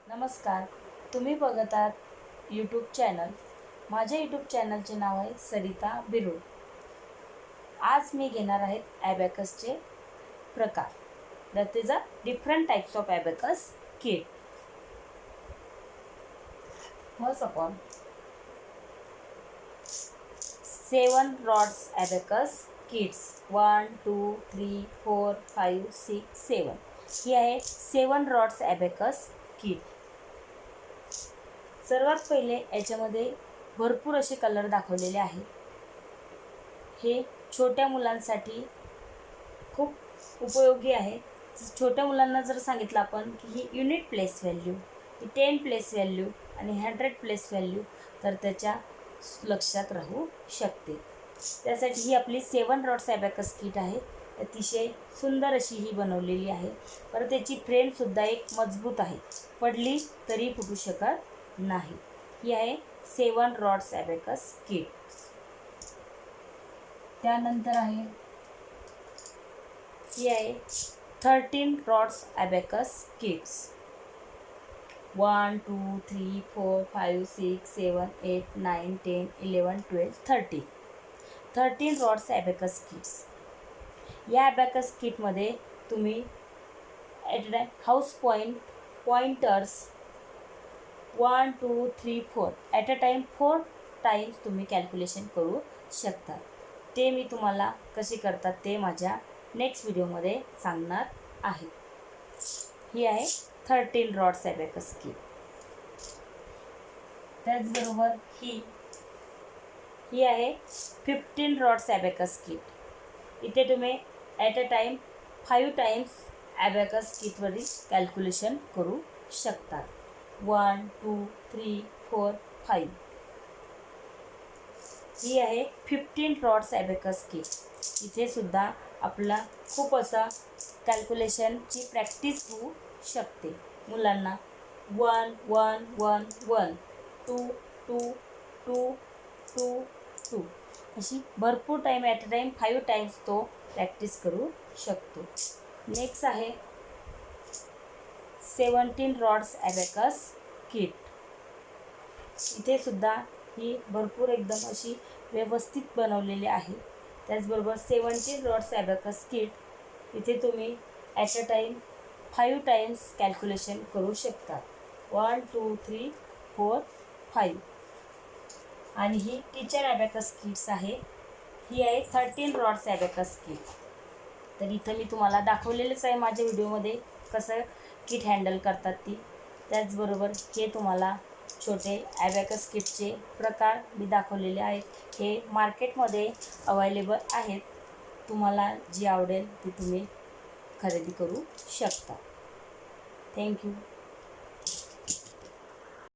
नमस्कार. तुम्ही बघत आहात यूट्यूब चॅनल. माझ्या यूट्यूब चॅनलचे नाव आहे सरिता बिरुळ. आज मी घेणार आहे ॲबॅकसचे प्रकार. That is a different types of abacus kit. First of all 7 rods abacus kits. 1 2 3 4 5 6 7. ही आहे 7 rods ॲबॅकस किट. सर्वात पहिले याच्यामध्ये भरपूर असे कलर दाखवलेले आहेत. हे छोट्या मुलांसाठी खूप उपयोगी आहे. छोट्या मुलांना जर सांगितलं आपण की ही युनिट प्लेस व्हॅल्यू, ही 10 प्लेस व्हॅल्यू आणि 100 प्लेस व्हॅल्यू, तर त्याच्या लक्षात राहू शकते. त्यासाठी ही आपली 7 rods ॲबॅकस किट आहे. अतिशय सुंदर अशी ही बनवलेली आहे. परत त्याची फ्रेमसुद्धा एक मजबूत आहे, पडली तरी फुटू शकत नाही. ही आहे 7 rods ॲबॅकस किट. त्यानंतर आहे ही आहे 13 rods abacus kits. 1 2 3 4 5 6 7 8 9 10 11 12 13 rods abacus kits. या ॲबॅकस किटमध्ये तुम्ही house pointers 1 2 3 4 at a time 4 Times तुम्ही कॅल्क्युलेशन करू शकता. ते मी तुम्हाला कसे करतात ते माझ्या नेक्स्ट व्हिडिओमध्ये सांगणार आहे. ही आहे 13 rods ॲबॅकस किट. त्याचबरोबर ही आहे 15 rods ॲबॅकस किट. इथे तुम्ही at a time 5 times abacus किटवरील कॅल्क्युलेशन करू शकता. 1 2 3 4 5. ही आहे 15 rods ॲबॅकस किट. इथे सुद्धा आपला खूप असा कॅल्क्युलेशनची प्रॅक्टिस होऊ शकते. मुलांना 1 1 1 1 2 2 2 2 2 अशी भरपूर time at a time 5 Times तो प्रॅक्टिस करू शकतो. नेक्स्ट आहे 17 rods ॲबॅकस किट. इथे सुद्धा ही भरपूर एकदम अशी व्यवस्थित बनवलेली आहे. त्याचबरोबर 17 rods ॲबॅकस किट. इथे तुम्ही at a time 5 Times calculation करू शकता. 1 2 3 4 5. आणि ही टीचर ॲबॅकस किट्स आहे. ही आहे 13 rods ॲबॅकस किट. तर इथं मी तुम्हाला दाखवलेलंच आहे माझ्या व्हिडिओमध्ये कसं किट हँडल करतात ती. त्याचबरोबर हे तुम्हाला छोटे ॲबॅकस किटचे प्रकार मी दाखवलेले आहेत. हे मार्केटमध्ये अवेलेबल आहेत. तुम्हाला जी आवडेल ती तुम्ही खरेदी करू शकता. थँक्यू.